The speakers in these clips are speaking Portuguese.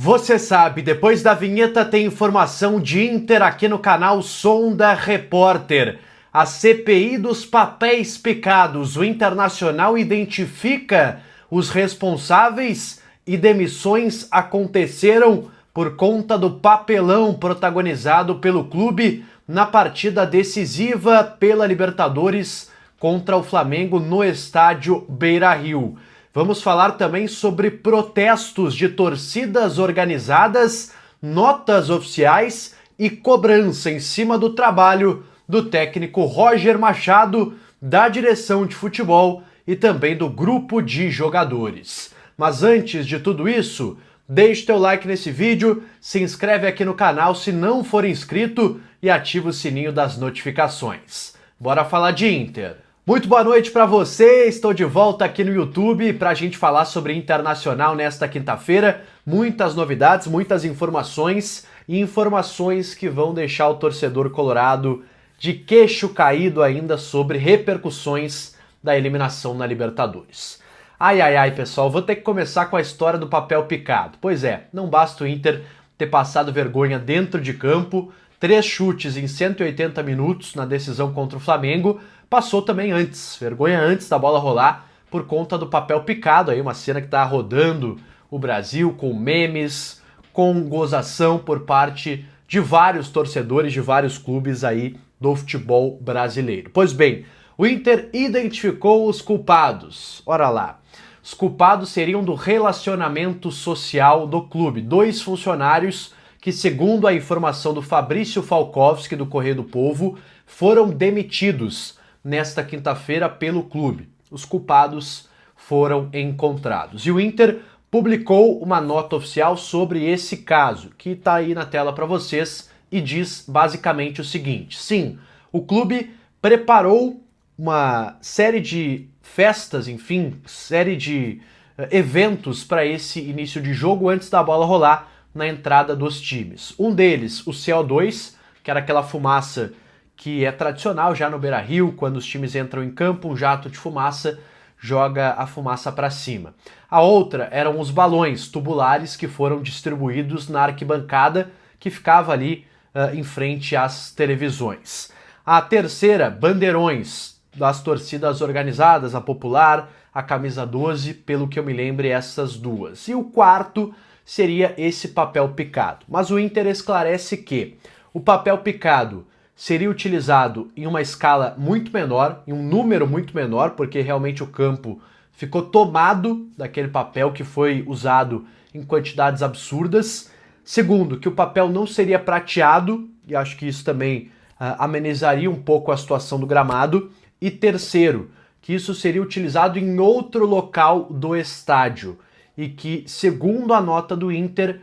Você sabe, depois da vinheta tem informação de Inter aqui no canal Sonda Repórter. A CPI dos papéis picados. O Internacional identifica os responsáveis e demissões aconteceram por conta do papelão protagonizado pelo clube na partida decisiva pela Libertadores contra o Flamengo no estádio Beira-Rio. Vamos falar também sobre protestos de torcidas organizadas, notas oficiais e cobrança em cima do trabalho do técnico Roger Machado, da direção de futebol e também do grupo de jogadores. Mas antes de tudo isso, deixe teu like nesse vídeo, se inscreve aqui no canal se não for inscrito e ativa o sininho das notificações. Bora falar de Inter. Muito boa noite para você, estou de volta aqui no YouTube para a gente falar sobre Internacional nesta quinta-feira. Muitas novidades, muitas informações e informações que vão deixar o torcedor colorado de queixo caído ainda sobre repercussões da eliminação na Libertadores. Ai, pessoal, vou ter que começar com a história do papel picado. Pois é, não basta o Inter ter passado vergonha dentro de campo, 3 chutes em 180 minutos na decisão contra o Flamengo, passou também antes, vergonha antes da bola rolar por conta do papel picado, aí uma cena que está rodando o Brasil com memes, com gozação por parte de vários torcedores de vários clubes aí do futebol brasileiro. Pois bem, o Inter identificou os culpados. Ora lá, os culpados seriam do relacionamento social do clube. 2 funcionários que, segundo a informação do Fabrício Falkowski do Correio do Povo, foram demitidos nesta quinta-feira pelo clube. Os culpados foram encontrados. E o Inter publicou uma nota oficial sobre esse caso, que está aí na tela para vocês, e diz basicamente o seguinte: sim, o clube preparou uma série de festas, enfim, série de eventos para esse início de jogo antes da bola rolar na entrada dos times. Um deles, o CO2, que era aquela fumaça que é tradicional já no Beira-Rio, quando os times entram em campo, um jato de fumaça joga a fumaça para cima. A outra eram os balões tubulares que foram distribuídos na arquibancada que ficava ali em frente às televisões. A terceira, bandeirões das torcidas organizadas, a Popular, a Camisa 12, pelo que eu me lembro, essas duas. E o quarto seria esse papel picado. Mas o Inter esclarece que o papel picado seria utilizado em uma escala muito menor, em um número muito menor, porque realmente o campo ficou tomado daquele papel que foi usado em quantidades absurdas. Segundo, que o papel não seria prateado, e acho que isso também amenizaria um pouco a situação do gramado. E terceiro, que isso seria utilizado em outro local do estádio, e que, segundo a nota do Inter,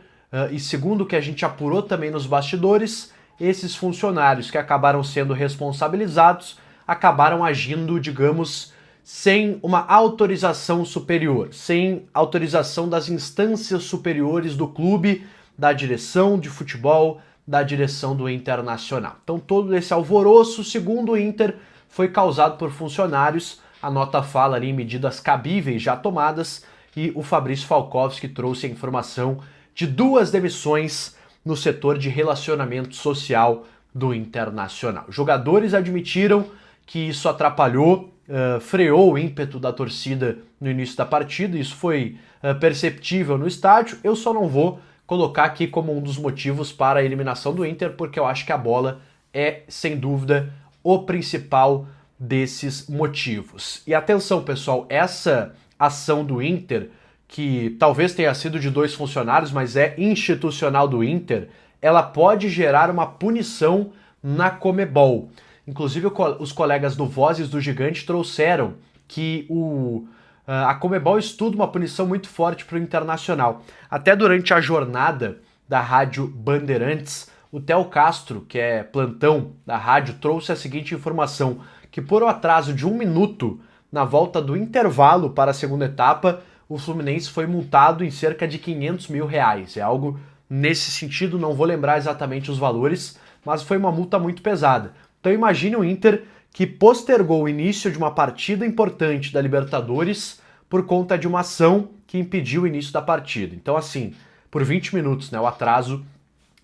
e segundo o que a gente apurou também nos bastidores, esses funcionários que acabaram sendo responsabilizados acabaram agindo, digamos, sem uma autorização superior, sem autorização das instâncias superiores do clube, da direção de futebol, da direção do Internacional. Então todo esse alvoroço, segundo o Inter, foi causado por funcionários. A nota fala ali em medidas cabíveis já tomadas, e o Fabrício Falkowski trouxe a informação de 2 demissões no setor de relacionamento social do Internacional. Jogadores admitiram que isso atrapalhou, freou o ímpeto da torcida no início da partida, isso foi perceptível no estádio. Eu só não vou colocar aqui como um dos motivos para a eliminação do Inter, porque eu acho que a bola é, sem dúvida, o principal desses motivos. E atenção, pessoal, essa ação do Inter, que talvez tenha sido de 2 funcionários, mas é institucional do Inter, ela pode gerar uma punição na Conmebol. Inclusive os colegas do Vozes do Gigante trouxeram que a Conmebol estuda uma punição muito forte para o Internacional. Até durante a jornada da Rádio Bandeirantes, o Theo Castro, que é plantão da rádio, trouxe a seguinte informação: que por um atraso de 1 minuto na volta do intervalo para a segunda etapa, o Fluminense foi multado em cerca de R$500 mil. É algo nesse sentido, não vou lembrar exatamente os valores, mas foi uma multa muito pesada. Então imagine o Inter que postergou o início de uma partida importante da Libertadores por conta de uma ação que impediu o início da partida. Então assim, por 20 minutos, né, o atraso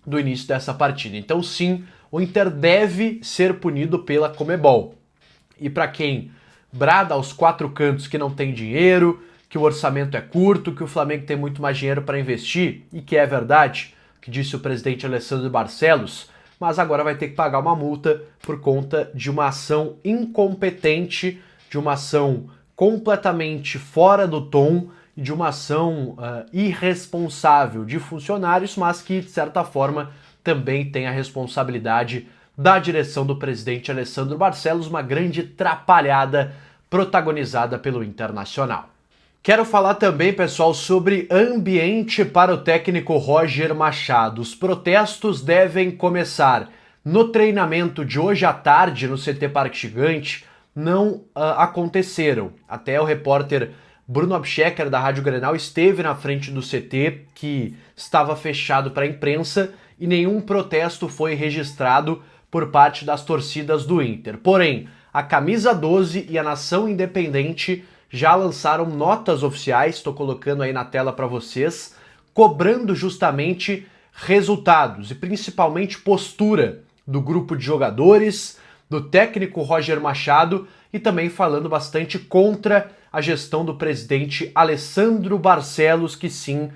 do início dessa partida. Então sim, o Inter deve ser punido pela Conmebol. E para quem brada aos quatro cantos que não tem dinheiro, que o orçamento é curto, que o Flamengo tem muito mais dinheiro para investir, e que é verdade, que disse o presidente Alessandro Barcelos, mas agora vai ter que pagar uma multa por conta de uma ação incompetente, de uma ação completamente fora do tom, de uma ação irresponsável de funcionários, mas que, de certa forma, também tem a responsabilidade da direção do presidente Alessandro Barcelos, uma grande trapalhada protagonizada pelo Internacional. Quero falar também, pessoal, sobre ambiente para o técnico Roger Machado. Os protestos devem começar no treinamento de hoje à tarde no CT Parque Gigante. Não aconteceram. Até o repórter Bruno Abschecker, da Rádio Grenal, esteve na frente do CT, que estava fechado para a imprensa, e nenhum protesto foi registrado por parte das torcidas do Inter. Porém, a Camisa 12 e a Nação Independente já lançaram notas oficiais, estou colocando aí na tela para vocês, cobrando justamente resultados e principalmente postura do grupo de jogadores, do técnico Roger Machado, e também falando bastante contra a gestão do presidente Alessandro Barcelos, que sim,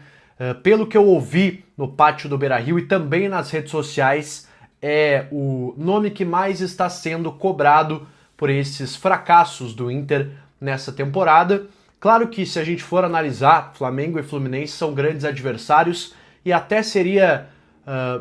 pelo que eu ouvi no pátio do Beira-Rio e também nas redes sociais, é o nome que mais está sendo cobrado por esses fracassos do Inter nessa temporada. Claro que se a gente for analisar, Flamengo e Fluminense são grandes adversários e até seria,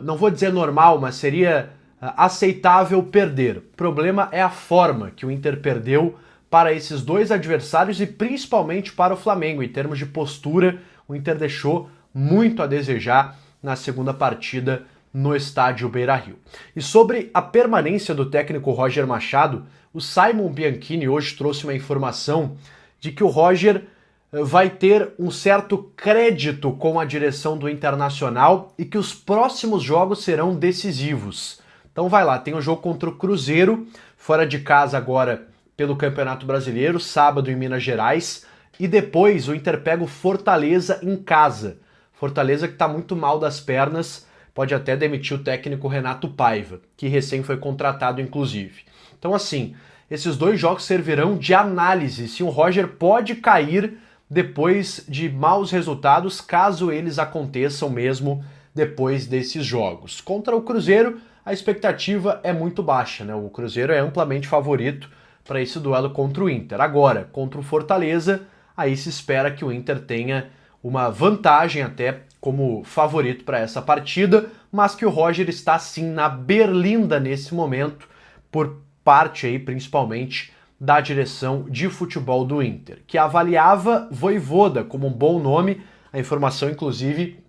não vou dizer normal, mas seria aceitável perder. O problema é a forma que o Inter perdeu para esses dois adversários e principalmente para o Flamengo. Em termos de postura, o Inter deixou muito a desejar na segunda partida no estádio Beira-Rio. E sobre a permanência do técnico Roger Machado, o Simon Bianchini hoje trouxe uma informação de que o Roger vai ter um certo crédito com a direção do Internacional e que os próximos jogos serão decisivos. Então vai lá, tem um jogo contra o Cruzeiro, fora de casa agora pelo Campeonato Brasileiro, sábado em Minas Gerais, e depois o Inter pega o Fortaleza em casa. Fortaleza que está muito mal das pernas, pode até demitir o técnico Renato Paiva, que recém foi contratado inclusive. Então assim, esses dois jogos servirão de análise se o Roger pode cair depois de maus resultados, caso eles aconteçam mesmo depois desses jogos. Contra o Cruzeiro, a expectativa é muito baixa, né? O Cruzeiro é amplamente favorito para esse duelo contra o Inter. Agora, contra o Fortaleza, aí se espera que o Inter tenha uma vantagem até como favorito para essa partida, mas que o Roger está sim na berlinda nesse momento, por parte aí principalmente da direção de futebol do Inter, que avaliava Vojvoda como um bom nome, a informação inclusive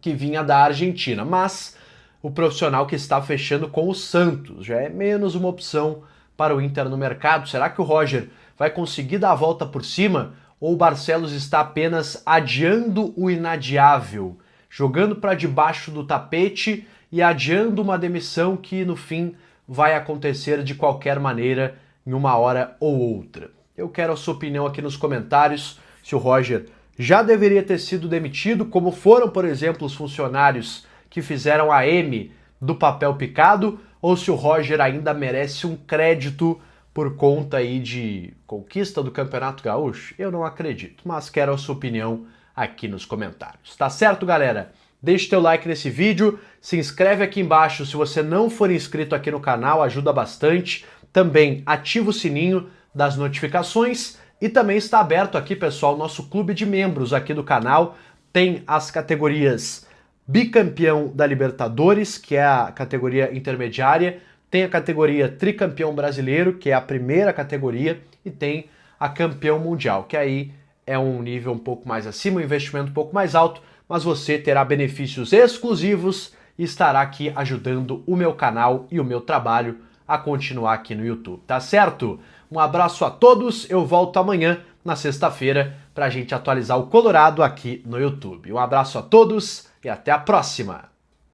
que vinha da Argentina, mas o profissional que está fechando com o Santos já é menos uma opção para o Inter no mercado. Será que o Roger vai conseguir dar a volta por cima ou o Barcelos está apenas adiando o inadiável, jogando para debaixo do tapete e adiando uma demissão que no fim vai acontecer de qualquer maneira em uma hora ou outra? Eu quero a sua opinião aqui nos comentários, se o Roger já deveria ter sido demitido, como foram, por exemplo, os funcionários que fizeram a M do papel picado, ou se o Roger ainda merece um crédito por conta aí de conquista do Campeonato Gaúcho. Eu não acredito, mas quero a sua opinião aqui nos comentários. Tá certo, galera? Deixe teu like nesse vídeo, se inscreve aqui embaixo se você não for inscrito aqui no canal, ajuda bastante. Também ativa o sininho das notificações e também está aberto aqui, pessoal, nosso clube de membros aqui do canal. Tem as categorias bicampeão da Libertadores, que é a categoria intermediária, tem a categoria tricampeão brasileiro, que é a primeira categoria, e tem a campeão mundial, que aí é um nível um pouco mais acima, um investimento um pouco mais alto, mas você terá benefícios exclusivos e estará aqui ajudando o meu canal e o meu trabalho a continuar aqui no YouTube, tá certo? Um abraço a todos, eu volto amanhã, na sexta-feira, para a gente atualizar o Colorado aqui no YouTube. Um abraço a todos e até a próxima!